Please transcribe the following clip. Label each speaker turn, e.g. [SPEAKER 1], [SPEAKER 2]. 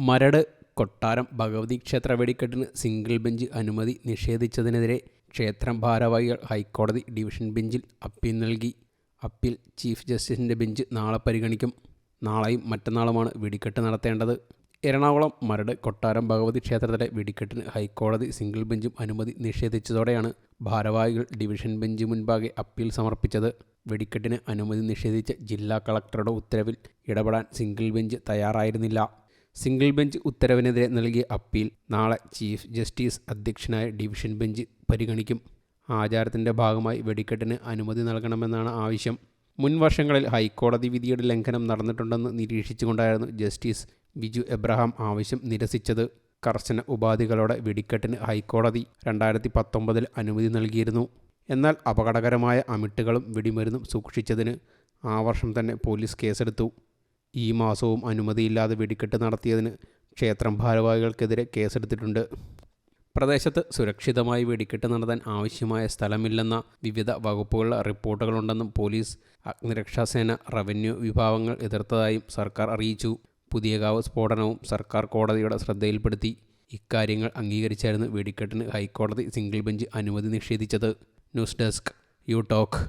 [SPEAKER 1] മരട് കൊട്ടാരം ഭഗവതി ക്ഷേത്ര വെടിക്കെട്ടിന് single bench അനുമതി നിഷേധിച്ചതിനെതിരെ ക്ഷേത്രം ഭാരവാഹികൾ ഹൈക്കോടതി ഡിവിഷൻ ബെഞ്ചിൽ അപ്പീൽ നൽകി. അപ്പീൽ ചീഫ് ജസ്റ്റിസിൻ്റെ ബെഞ്ച് നാളെ പരിഗണിക്കും. നാളെയും മറ്റന്നാളുമാണ് വെടിക്കെട്ട് നടത്തേണ്ടത്. എറണാകുളം മരട് കൊട്ടാരം ഭഗവതി ക്ഷേത്രത്തിലെ വെടിക്കെട്ടിന് ഹൈക്കോടതി സിംഗിൾ ബെഞ്ചും അനുമതി നിഷേധിച്ചതോടെയാണ് ഭാരവാഹികൾ ഡിവിഷൻ ബെഞ്ച് മുൻപാകെ അപ്പീൽ സമർപ്പിച്ചത്. വെടിക്കെട്ടിന് അനുമതി നിഷേധിച്ച ജില്ലാ കളക്ടറുടെ ഉത്തരവിൽ ഇടപെടാൻ സിംഗിൾ ബെഞ്ച് തയ്യാറായിരുന്നില്ല. സിംഗിൾ ബെഞ്ച് ഉത്തരവിനെതിരെ നൽകിയ അപ്പീൽ നാളെ ചീഫ് ജസ്റ്റിസ് അധ്യക്ഷനായ ഡിവിഷൻ ബെഞ്ച് പരിഗണിക്കും. ആചാരത്തിൻ്റെ ഭാഗമായി വെടിക്കെട്ടിന് അനുമതി നൽകണമെന്നാണ് ആവശ്യം. മുൻ വർഷങ്ങളിൽ ഹൈക്കോടതി വിധിയുടെ ലംഘനം നടന്നിട്ടുണ്ടെന്ന് നിരീക്ഷിച്ചുകൊണ്ടായിരുന്നു ജസ്റ്റിസ് ബിജു എബ്രഹാം ആവശ്യം നിരസിച്ചത്. കർശന ഉപാധികളോടെ വെടിക്കെട്ടിന് ഹൈക്കോടതി 2019 അനുമതി നൽകിയിരുന്നു. എന്നാൽ അപകടകരമായ അമിട്ടുകളും വെടിമരുന്നും സൂക്ഷിച്ചതിന് ആ വർഷം തന്നെ പോലീസ് കേസെടുത്തു. ഈ മാസവും അനുമതിയില്ലാതെ വെടിക്കെട്ട് നടത്തിയതിന് ക്ഷേത്രം ഭാരവാഹികൾക്കെതിരെ കേസെടുത്തിട്ടുണ്ട്. പ്രദേശത്ത് സുരക്ഷിതമായി വെടിക്കെട്ട് നടത്താൻ ആവശ്യമായ സ്ഥലമില്ലെന്ന വിവിധ വകുപ്പുകളുടെ റിപ്പോർട്ടുകളുണ്ടെന്നും പോലീസ്, അഗ്നിരക്ഷാസേന, റവന്യൂ വിഭാഗങ്ങൾ എതിർത്തതായും സർക്കാർ അറിയിച്ചു. പുതിയകാവ് സ്ഫോടനവും സർക്കാർ കോടതിയുടെ ശ്രദ്ധയിൽപ്പെടുത്തി. ഇക്കാര്യങ്ങൾ അംഗീകരിച്ചായിരുന്നു വെടിക്കെട്ടിന് ഹൈക്കോടതി സിംഗിൾ ബെഞ്ച് അനുമതി നിഷേധിച്ചത്. News desk you talk.